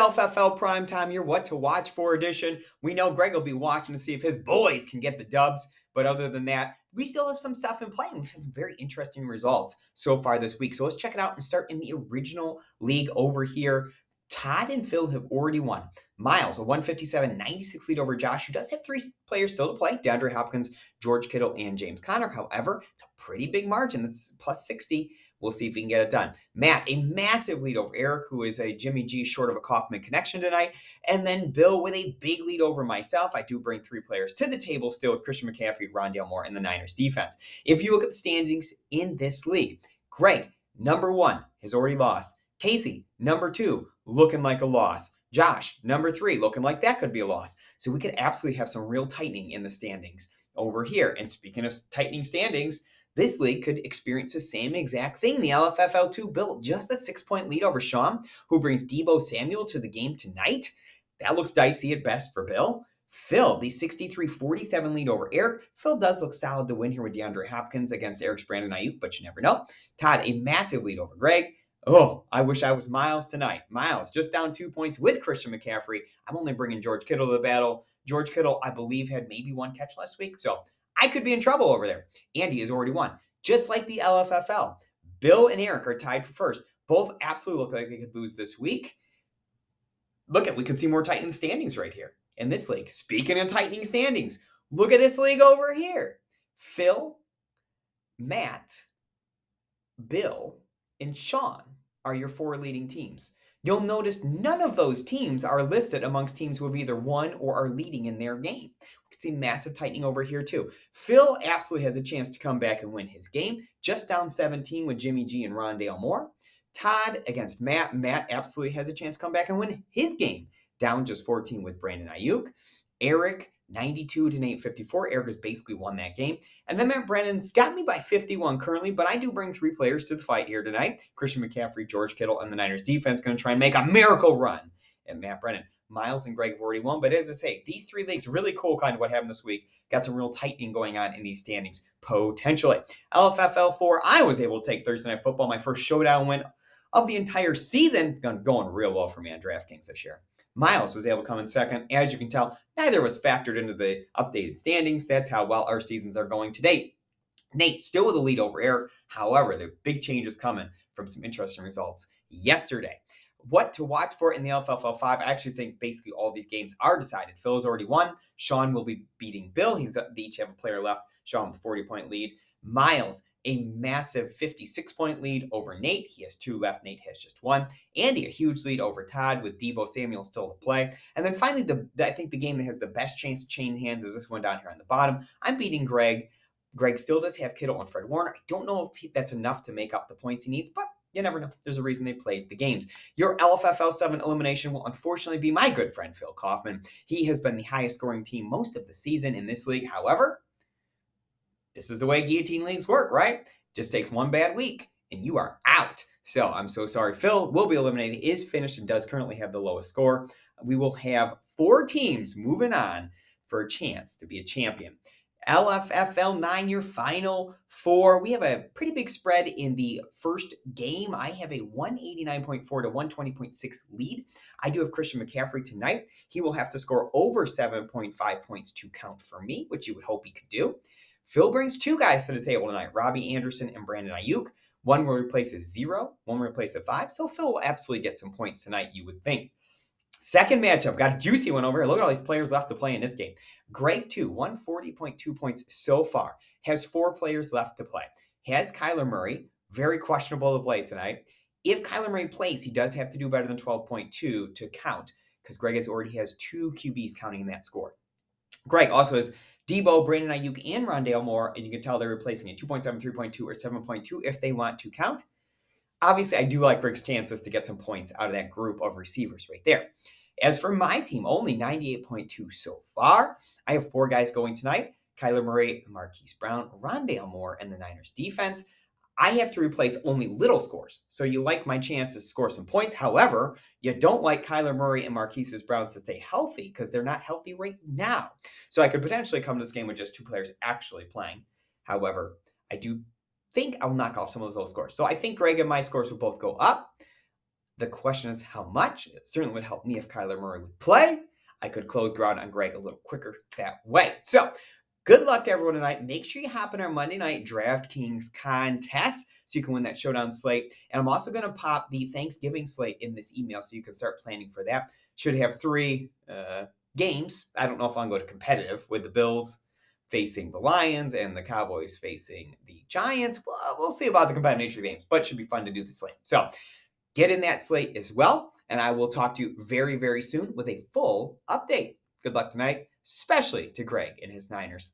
LFFL Primetime, your What to Watch For edition. We know Greg will be watching to see if his boys can get the dubs. But other than that, we still have some stuff in play. We've had some very interesting results so far this week. So let's check it out and start in the original league over here. Todd and Phil have already won. Miles, a 157-96 lead over Josh, who does have three players still to play: DeAndre Hopkins, George Kittle, and James Conner. However, it's a pretty big margin. That's plus 60. We'll see if he can get it done. Matt, a massive lead over Eric, who is a Jimmy G short of a Kaufman connection tonight. And then Bill with a big lead over myself. I do bring three players to the table still with Christian McCaffrey, Rondale Moore, and the Niners defense. If you look at the standings in this league, Greg, number one, has already lost. Casey, number two, looking like a loss. Josh, number three, looking like that could be a loss. So we could absolutely have some real tightening in the standings over here. And speaking of tightening standings, this league could experience the same exact thing. The LFFL2 built just a 6-point lead over Sean, who brings Deebo Samuel to the game tonight. That looks dicey at best for Bill. Phil, the 63-47 lead over Eric. Phil does look solid to win here with DeAndre Hopkins against Eric's Brandon Ayuk, but you never know. Todd, a massive lead over Greg. Oh, I wish I was Miles tonight. Miles, just down 2 points with Christian McCaffrey. I'm only bringing George Kittle to the battle. George Kittle, I believe, had maybe one catch last week, so I could be in trouble over there. Andy has already won. Just like the LFFL, Bill and Eric are tied for first. Both absolutely look like they could lose this week. We could see more tightening standings right here in this league. Speaking of tightening standings, look at this league over here. Phil, Matt, Bill, and Sean are your four leading teams. You'll notice none of those teams are listed amongst teams who have either won or are leading in their game. We can see massive tightening over here too. Phil absolutely has a chance to come back and win his game. Just down 17 with Jimmy G and Rondale Moore. Todd against Matt. Matt absolutely has a chance to come back and win his game. Down just 14 with Brandon Ayuk. Eric, 92 to Nate 54. Eric has basically won that game. And then Matt Brennan's got me by 51 currently, but I do bring three players to the fight here tonight. Christian McCaffrey, George Kittle, and the Niners defense going to try and make a miracle run. And Matt Brennan, Miles, and Greg have already won. But as I say, these three leagues, really cool kind of what happened this week. Got some real tightening going on in these standings, potentially. LFFL 4, I was able to take Thursday Night Football, my first showdown win of the entire season. Going real well for me on DraftKings this year. Miles was able to come in second. As you can tell, neither was factored into the updated standings. That's how well our seasons are going to date. Nate still with a lead over Eric. However, the big change is coming from some interesting results yesterday. What to watch for in the LFFL 5, I actually think basically all these games are decided. Phil has already won. Sean will be beating Bill. They each have a player left. Sean with a 40-point lead. Miles, a massive 56-point lead over Nate. He has two left. Nate has just one. Andy, a huge lead over Todd with Deebo Samuel still to play. And then finally, I think the game that has the best chance to change hands is this one down here on the bottom. I'm beating Greg. Greg still does have Kittle and Fred Warner. I don't know if that's enough to make up the points he needs, but you never know. There's a reason they played the games. Your LFFL 7 elimination will unfortunately be my good friend, Phil Kaufman. He has been the highest scoring team most of the season in this league. However, this is the way guillotine leagues work, right? Just takes one bad week and you are out. So I'm so sorry. Phil will be eliminated, is finished, and does currently have the lowest score. We will have 4 teams moving on for a chance to be a champion. LFFL 9, your final 4. We have a pretty big spread in the first game. I have a 189.4 to 120.6 lead. I do have Christian McCaffrey tonight. He will have to score over 7.5 points to count for me, which you would hope he could do. Phil brings 2 guys to the table tonight, Robbie Anderson and Brandon Ayuk. One will replace a 0, one will replace a 5. So Phil will absolutely get some points tonight, you would think. Second matchup, got a juicy one over here. Look at all these players left to play in this game. Greg 2, 140.2 points so far. Has 4 players left to play. Has Kyler Murray, very questionable to play tonight. If Kyler Murray plays, he does have to do better than 12.2 to count, because Greg already has 2 QBs counting in that score. Greg also has Deebo, Brandon Ayuk, and Rondale Moore, and you can tell they're replacing it 2.7, 3.2, or 7.2 if they want to count. Obviously, I do like Greg's chances to get some points out of that group of receivers right there. As for my team, only 98.2 so far. I have 4 guys going tonight: Kyler Murray, Marquise Brown, Rondale Moore, and the Niners defense. I have to replace only little scores, so you like my chances to score some points. However, you don't like Kyler Murray and Marquise Brown to stay healthy because they're not healthy right now. So I could potentially come to this game with just 2 players actually playing. However, I do think I'll knock off some of those low scores. So I think Greg and my scores will both go up. The question is how much? It certainly would help me if Kyler Murray would play. I could close ground on Greg a little quicker that way. So, good luck to everyone tonight. Make sure you hop in our Monday night DraftKings contest so you can win that showdown slate. And I'm also going to pop the Thanksgiving slate in this email so you can start planning for that. Should have three games. I don't know if I'm going to go to competitive with the Bills facing the Lions and the Cowboys facing the Giants. Well, we'll see about the competitive nature of the games, but it should be fun to do the slate. So get in that slate as well. And I will talk to you very, very soon with a full update. Good luck tonight, especially to Greg and his Niners.